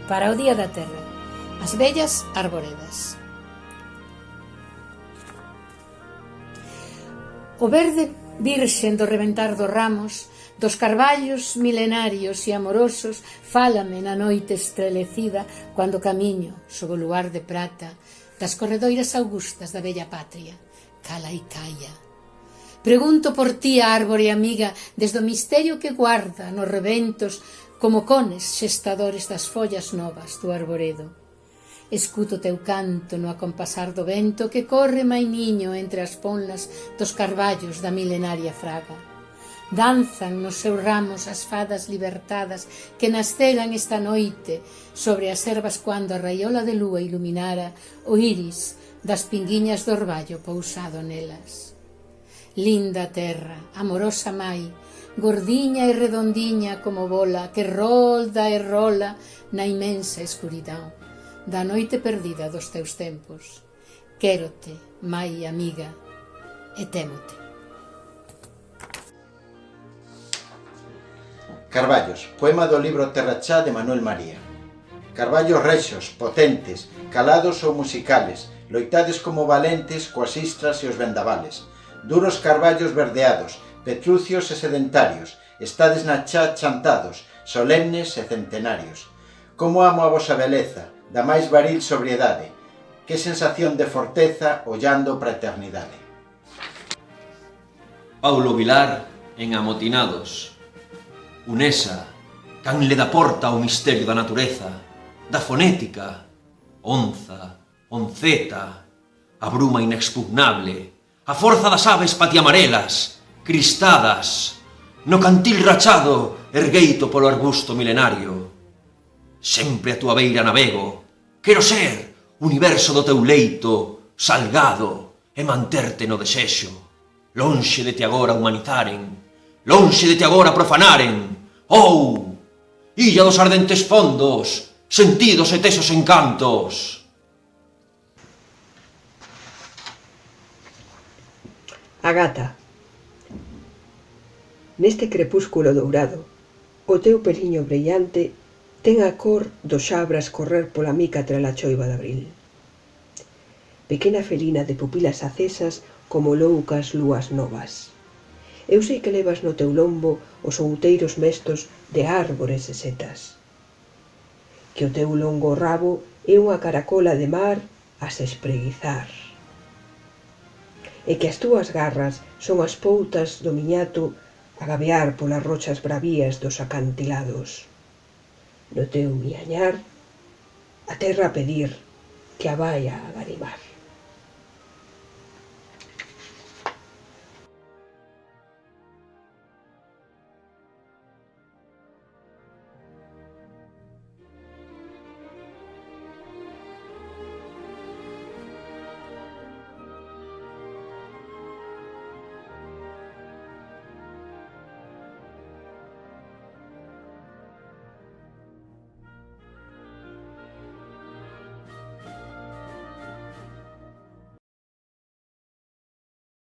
para o Día da Terra, as vellas arboredas. O verde virxen do reventar dos ramos, dos carballos milenarios e amorosos, fálame na noite estrelecida cando camiño sob o luar de prata das corredoiras augustas da bella patria. Cala e calla. Pregunto por ti, árbore amiga, desde o misterio que guarda nos rebentos como cones xestadores das follas novas do arboredo. Escuto teu canto no acompasar do vento que corre mainiño entre as ponlas dos carballos da milenaria fraga. Danzan nos seus ramos as fadas libertadas que nasceran esta noite sobre as ervas quando a raiola de lúa iluminara o iris das pinguiñas do orballo pousado nelas. Linda terra, amorosa mai, gordiña e redondiña como bola que rolda e rola na imensa escuridão da noite perdida dos teus tempos. Quérote, mai amiga, e témote. Carballos, poema do libro Terrachá de Manuel María. Carballos rexos, potentes, calados ou musicales, loitades como valentes coas istras e os vendavales. Duros carballos verdeados, petrucios e sedentarios, estades na chá chantados, solemnes e centenarios. Como amo a vosa beleza, da máis varil sobriedade, que sensación de forteza ollando para a eternidade. Paulo Vilar en Amotinados. Unesa, can le dá porta ao misterio da natureza, da fonética, onza, onceta, a bruma inexpugnable, a forza das aves patiamarelas, cristadas, no cantil rachado, ergueito polo arbusto milenario. Sempre a tua beira navego, quero ser universo do teu leito, salgado, e manterte no desexo. Lonxe de te agora humanizaren, lonxe de te agora profanaren. Oh, illa dos ardentes fondos, sentidos e tesos encantos. A gata. Neste crepúsculo dourado, o teu periño brillante ten a cor dos xabras correr pola mica trala choiva de abril. Pequena felina de pupilas acesas como loucas lúas novas. Eu sei que levas no teu lombo os outeiros mestos de árbores e setas. Que o teu longo rabo é unha caracola de mar a se espreguizar. E que as túas garras son as poutas do miñato a gabear polas rochas bravías dos acantilados. No teu miañar, a terra a pedir que a vaia a garibar.